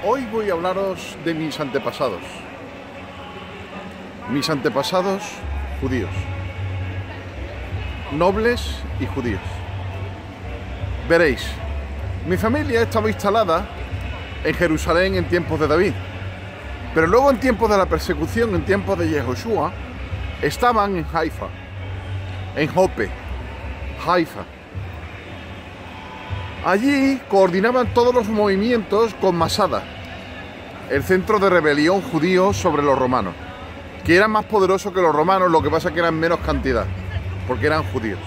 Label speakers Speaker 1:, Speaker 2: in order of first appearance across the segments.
Speaker 1: Hoy voy a hablaros de mis antepasados. Mis antepasados judíos. Nobles y judíos. Veréis, mi familia estaba instalada en Jerusalén en tiempos de David. Pero luego en tiempos de la persecución, en tiempos de Yehoshua, estaban en Haifa, en Jope, Haifa. Allí coordinaban todos los movimientos con Masada, el centro de rebelión judío sobre los romanos, que eran más poderosos que los romanos, lo que pasa que eran menos cantidad, porque eran judíos.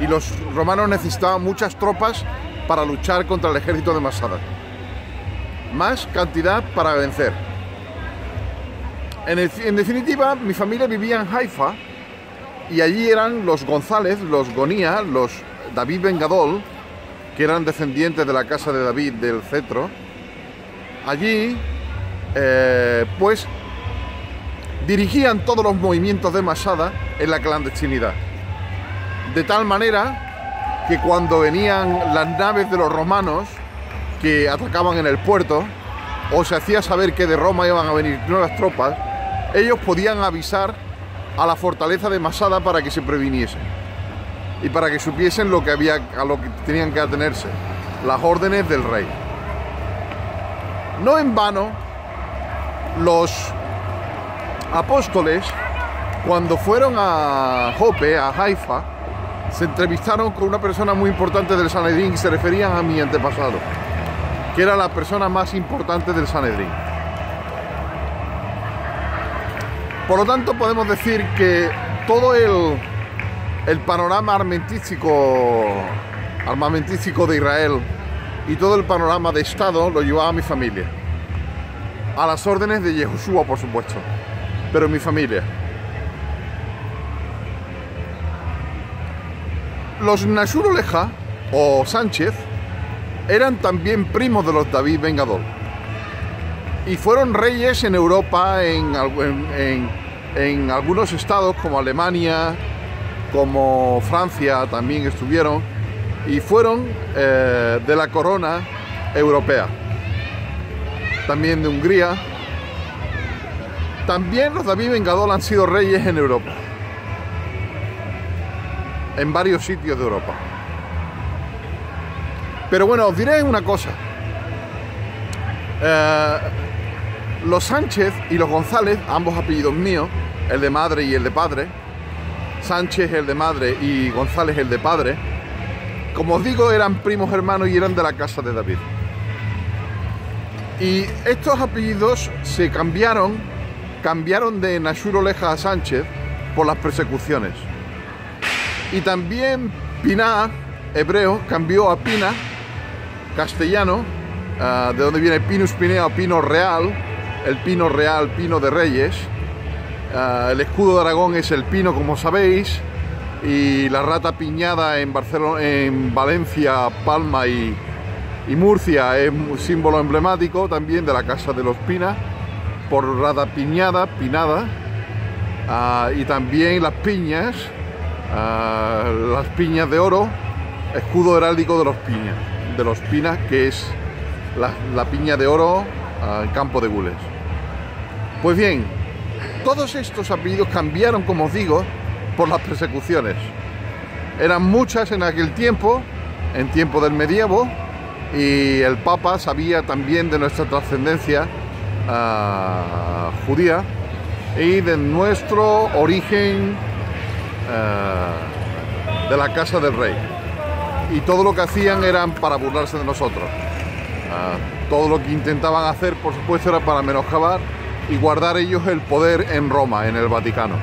Speaker 1: Y los romanos necesitaban muchas tropas para luchar contra el ejército de Masada. Más cantidad para vencer. En definitiva, mi familia vivía en Haifa y allí eran los González, los Gonía, los David Ben Gadol, que eran descendientes de la casa de David del cetro. Allí, pues, dirigían todos los movimientos de Masada en la clandestinidad. De tal manera que cuando venían las naves de los romanos que atacaban en el puerto, o se hacía saber que de Roma iban a venir nuevas tropas, ellos podían avisar a la fortaleza de Masada para que se previniesen y para que supiesen a lo que tenían que atenerse, las órdenes del rey. No en vano, los apóstoles, cuando fueron a Jope, a Haifa, se entrevistaron con una persona muy importante del Sanedrín y se referían a mi antepasado, que era la persona más importante del Sanedrín. Por lo tanto, podemos decir que todo el panorama armamentístico de Israel y todo el panorama de Estado lo llevaba mi familia. A las órdenes de Yehoshua, por supuesto, pero mi familia. Los Nashur Oleja, o Sánchez, eran también primos de los David Ben Gadol y fueron reyes en Europa, en algunos estados como Alemania, como Francia también estuvieron, y fueron de la corona europea, también de Hungría. También los David Ben Gadol han sido reyes en Europa, en varios sitios de Europa. Pero bueno, os diré una cosa. Los Sánchez y los González, ambos apellidos míos, el de madre y el de padre, Sánchez el de madre y González el de padre, como os digo, eran primos hermanos y eran de la casa de David. Y estos apellidos se cambiaron de Nashur Oleja a Sánchez por las persecuciones. Y también Piná, hebreo, cambió a Pina, castellano, de donde viene Pinus Pinea o Pino Real, el pino real, pino de reyes. El escudo de Aragón es el pino, como sabéis, y la rata piñada en Barcelona, en Valencia, Palma y Murcia es un símbolo emblemático también de la casa de los Pina, por rata piñada, pinada, y también las piñas de oro, escudo heráldico de los Pina, que es la piña de oro en Campo de Gules. Pues bien, todos estos apellidos cambiaron, como os digo, por las persecuciones. Eran muchas en aquel tiempo, en tiempo del medievo, y el Papa sabía también de nuestra trascendencia judía y de nuestro origen de la casa del rey. Y todo lo que hacían eran para burlarse de nosotros. Todo lo que intentaban hacer, por supuesto, era para menoscabar y guardar ellos el poder en Roma, en el Vaticano,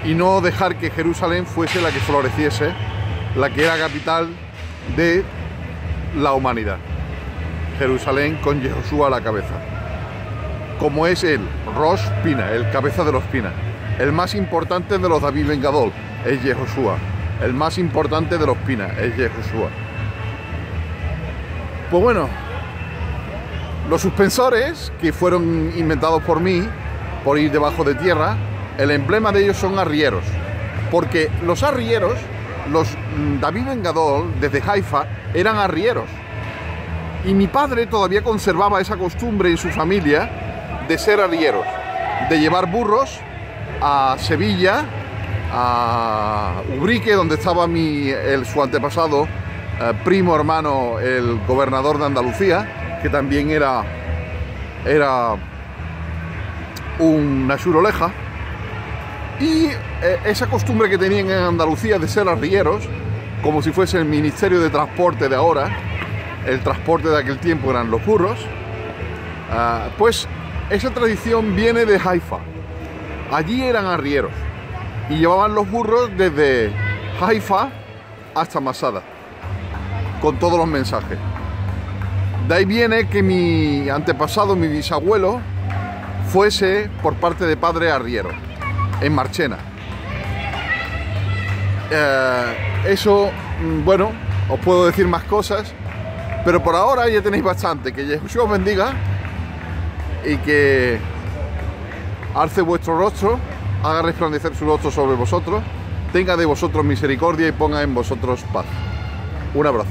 Speaker 1: y no dejar que Jerusalén fuese la que floreciese, la que era capital de la humanidad. Jerusalén con Yehoshua a la cabeza, como es el Rosh Pina, el cabeza de los Pina. El más importante de los David Ben Gadol es Yehoshua. El más importante de los Pina es Yehoshua. Pues bueno, los suspensores, que fueron inventados por mí, por ir debajo de tierra, el emblema de ellos son arrieros, porque los arrieros, los David Ben Gadol, desde Haifa, eran arrieros. Y mi padre todavía conservaba esa costumbre en su familia de ser arrieros, de llevar burros a Sevilla, a Ubrique, donde estaba su antepasado, primo hermano, el gobernador de Andalucía, que también era un Nashuroleja. Y esa costumbre que tenían en Andalucía de ser arrieros, como si fuese el Ministerio de Transporte de ahora, el transporte de aquel tiempo eran los burros, pues esa tradición viene de Haifa. Allí eran arrieros y llevaban los burros desde Haifa hasta Masada, con todos los mensajes. De ahí viene que mi antepasado, mi bisabuelo, fuese por parte de padre arriero, en Marchena. Eso, bueno, os puedo decir más cosas, pero por ahora ya tenéis bastante. Que Yeshua os bendiga y que alce vuestro rostro, haga resplandecer su rostro sobre vosotros, tenga de vosotros misericordia y ponga en vosotros paz. Un abrazo.